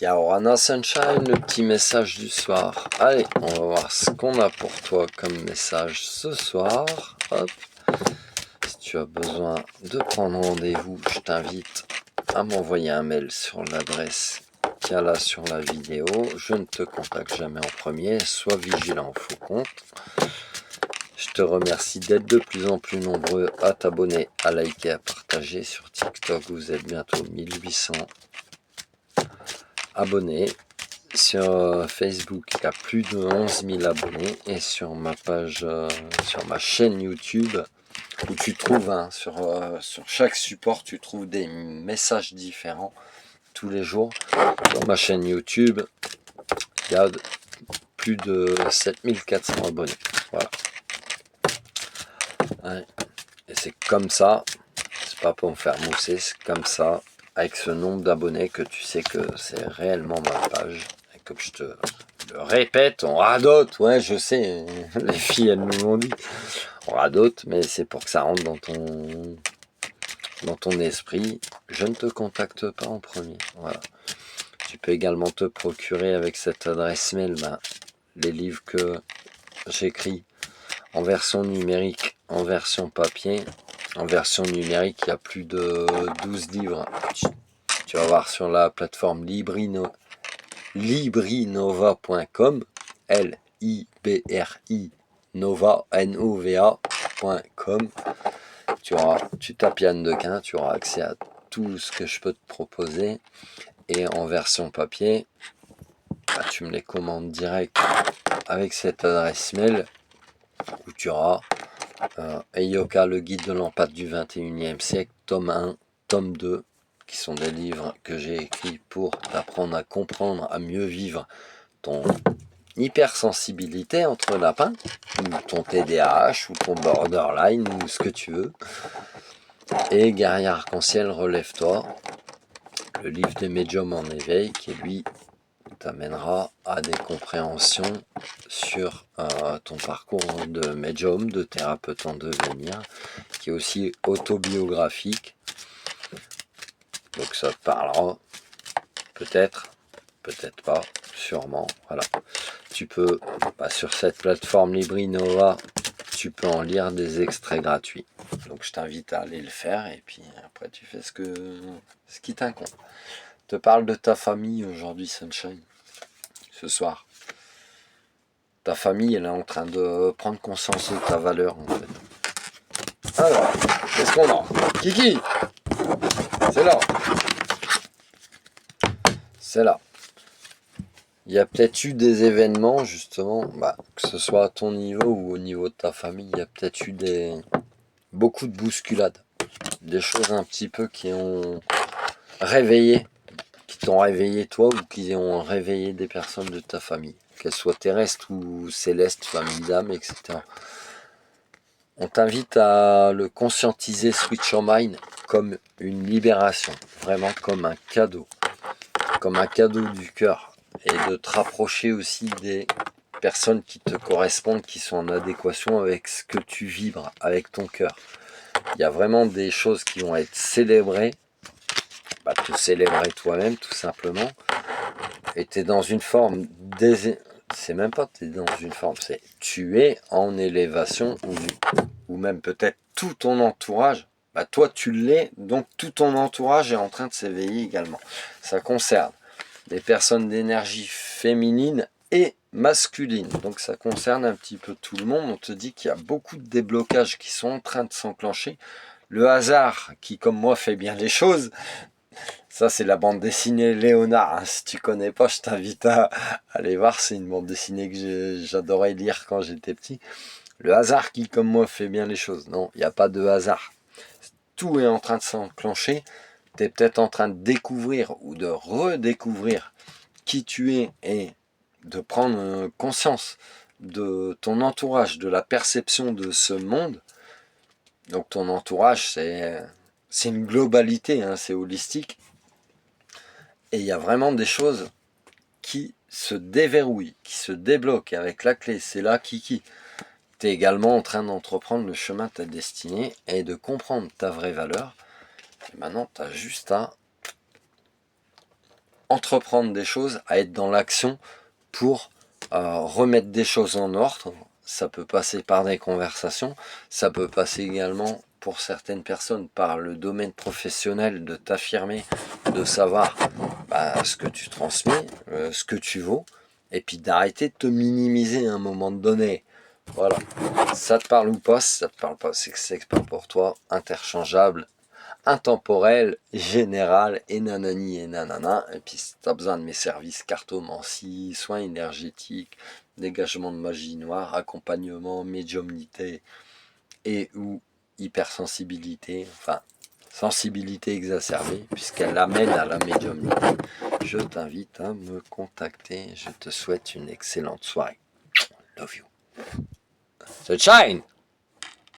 Yaorana Sunshine, le petit message du soir. Allez, on va voir ce qu'on a pour toi comme message ce soir. Hop. Si tu as besoin de prendre rendez-vous, je t'invite à m'envoyer un mail sur l'adresse qu'il y a là sur la vidéo. Je ne te contacte jamais en premier, sois vigilant, faux compte. Je te remercie d'être de plus en plus nombreux à t'abonner, à liker, à partager. Sur TikTok, vous êtes bientôt 1800 abonnés. Sur Facebook, il y a plus de 11 000 abonnés. Et sur ma page, sur ma chaîne YouTube, où tu trouves, sur chaque support, tu trouves des messages différents tous les jours. Sur ma chaîne YouTube, il y a plus de 7400 abonnés. Voilà. Ouais. Et c'est comme ça, c'est pas pour me faire mousser, c'est comme ça, avec ce nombre d'abonnés, que tu sais que c'est réellement ma page. Et comme je te le répète, on radote, ouais, je sais, les filles, elles nous l'ont dit. On radote, mais c'est pour que ça rentre dans ton esprit. Je ne te contacte pas en premier. Voilà. Tu peux également te procurer avec cette adresse mail les livres que j'écris en version numérique, en version papier. En version numérique, il y a plus de 12 livres. Tu vas voir sur la plateforme librinova.com, Libri Nova, Nova.com. Tu tapes Yann Dequin, tu auras accès à tout ce que je peux te proposer. Et en version papier, tu me les commandes direct avec cette adresse mail où tu auras Eyoka, le guide de l'empathie du 21e siècle, tome 1, tome 2, qui sont des livres que j'ai écrits pour t'apprendre à comprendre, à mieux vivre ton hypersensibilité entre lapins, ou ton TDAH, ou ton borderline, ou ce que tu veux. Et Guerrier Arc-en-Ciel, relève-toi, le livre des médiums en éveil, qui lui t'amènera à des compréhensions sur ton parcours de médium, de thérapeute en devenir, qui est aussi autobiographique. Donc ça te parlera, peut-être, peut-être pas, sûrement. Voilà. Tu peux, sur cette plateforme LibriNova, tu peux en lire des extraits gratuits. Donc je t'invite à aller le faire et puis après tu fais ce qui t'incombe. Je te parle de ta famille aujourd'hui, Sunshine. Ce soir. Ta famille, elle est en train de prendre conscience de ta valeur, en fait. Alors, qu'est-ce qu'on a? Kiki, c'est là. C'est là. Il y a peut-être eu des événements, justement, que ce soit à ton niveau ou au niveau de ta famille, il y a peut-être eu beaucoup de bousculades. Des choses un petit peu qui ont réveillé, qui t'ont réveillé toi ou qui ont réveillé des personnes de ta famille. Qu'elles soient terrestres ou célestes, famille d'âme, etc. On t'invite à le conscientiser, Switch Your Mind, comme une libération, vraiment comme un cadeau du cœur, et de te rapprocher aussi des personnes qui te correspondent, qui sont en adéquation avec ce que tu vibres, avec ton cœur. Il y a vraiment des choses qui vont être célébrées, te célébrer toi-même tout simplement, et tu es dans une forme c'est même pas tu es dans une forme, c'est tu es en élévation, ou même peut-être tout ton entourage, toi tu l'es, donc tout ton entourage est en train de s'éveiller également. Ça concerne des personnes d'énergie féminine et masculine, donc ça concerne un petit peu tout le monde. On te dit qu'il y a beaucoup de déblocages qui sont en train de s'enclencher. Le hasard, qui comme moi fait bien les choses, ça c'est la bande dessinée Léonard, si tu connais pas, je t'invite à aller voir, c'est une bande dessinée que j'adorais lire quand j'étais petit. Le hasard qui, comme moi, fait bien les choses. Non, il n'y a pas de hasard. Tout est en train de s'enclencher. Tu es peut-être en train de découvrir ou de redécouvrir qui tu es et de prendre conscience de ton entourage, de la perception de ce monde. Donc ton entourage, c'est une globalité, c'est holistique. Et il y a vraiment des choses qui se déverrouillent, qui se débloquent avec la clé. C'est là Kiki. Tu es également en train d'entreprendre le chemin de ta destinée et de comprendre ta vraie valeur. Et maintenant, tu as juste à entreprendre des choses, à être dans l'action pour remettre des choses en ordre. Ça peut passer par des conversations, ça peut passer également pour certaines personnes par le domaine professionnel, de t'affirmer, de savoir ce que tu transmets, ce que tu vaux, et puis d'arrêter de te minimiser à un moment donné. Voilà, ça te parle ou pas, si ça te parle pas, c'est que c'est pas pour toi, interchangeable, intemporel, général, et nanani et nanana. Et puis si tu as besoin de mes services, cartomancie, soins énergétiques, dégagement de magie noire, accompagnement, médiumnité et ou hypersensibilité, enfin sensibilité exacerbée, puisqu'elle amène à la médiumnité, je t'invite à me contacter. Je te souhaite une excellente soirée. Love you. Sunshine!